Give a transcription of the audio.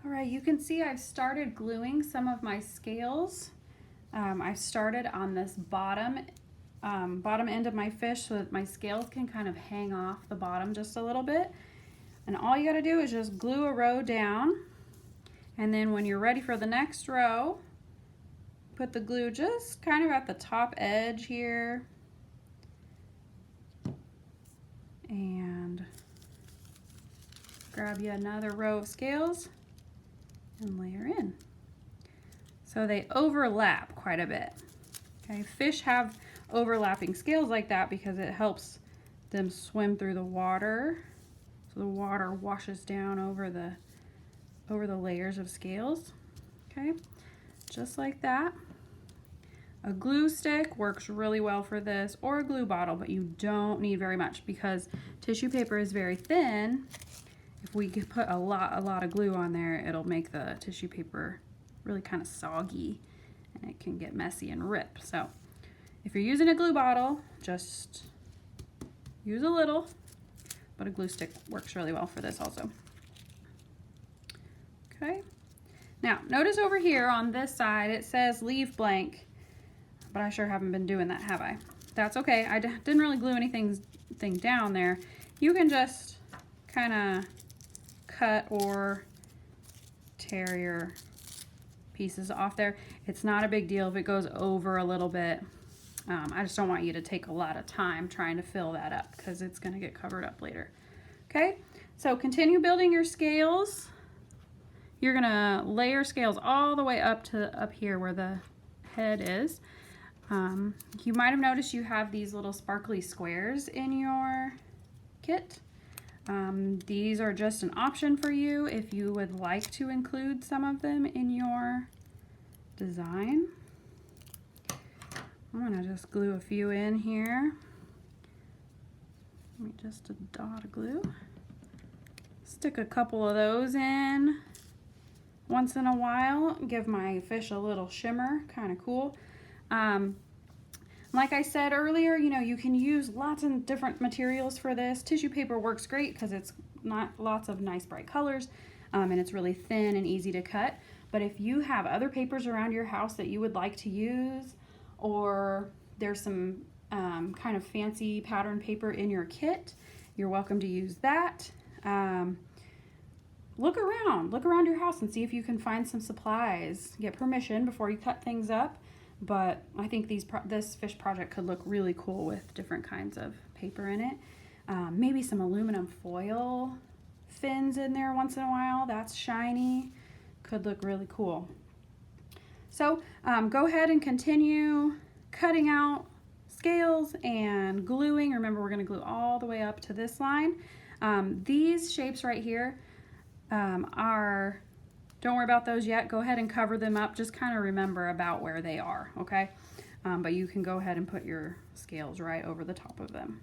All right, you can see I've started gluing some of my scales. I started on this bottom end of my fish so that my scales can kind of hang off the bottom just a little bit. And all you gotta do is just glue a row down. And then when you're ready for the next row, put the glue just kind of at the top edge here. And grab you another row of scales and layer in. So they overlap quite a bit. Okay, fish have overlapping scales like that because it helps them swim through the water. So the water washes down over the layers of scales. Okay, just like that. A glue stick works really well for this, or a glue bottle, but you don't need very much because tissue paper is very thin. If we could put a lot of glue on there, it'll make the tissue paper really kind of soggy and it can get messy and rip. So if you're using a glue bottle, just use a little, but a glue stick works really well for this also. Okay, now notice over here on this side it says leave blank, but I sure haven't been doing that, have I? That's okay, I didn't really glue anything down there. You can just kind of cut or tear your pieces off there. It's not a big deal if it goes over a little bit. I just don't want you to take a lot of time trying to fill that up because it's going to get covered up later. Okay, so continue building your scales. You're going to layer scales all the way up here where the head is. You might have noticed you have these little sparkly squares in your kit. These are just an option for you if you would like to include some of them in your design. I'm gonna just glue a few in here. Just a dot of glue. Stick a couple of those in once in a while. Give my fish a little shimmer, kind of cool. Like I said earlier, you know, you can use lots of different materials for this. Tissue paper works great because it's not lots of nice bright colors and it's really thin and easy to cut. But if you have other papers around your house that you would like to use, or there's some kind of fancy pattern paper in your kit, you're welcome to use that. Look around your house and see if you can find some supplies. Get permission before you cut things up. But I think this fish project could look really cool with different kinds of paper in it. Maybe some aluminum foil fins in there once in a while. That's shiny. Could look really cool. So go ahead and continue cutting out scales and gluing. Remember, we're going to glue all the way up to this line. These shapes right here don't worry about those yet. Go ahead and cover them up. Just kind of remember about where they are, okay? But you can go ahead and put your scales right over the top of them.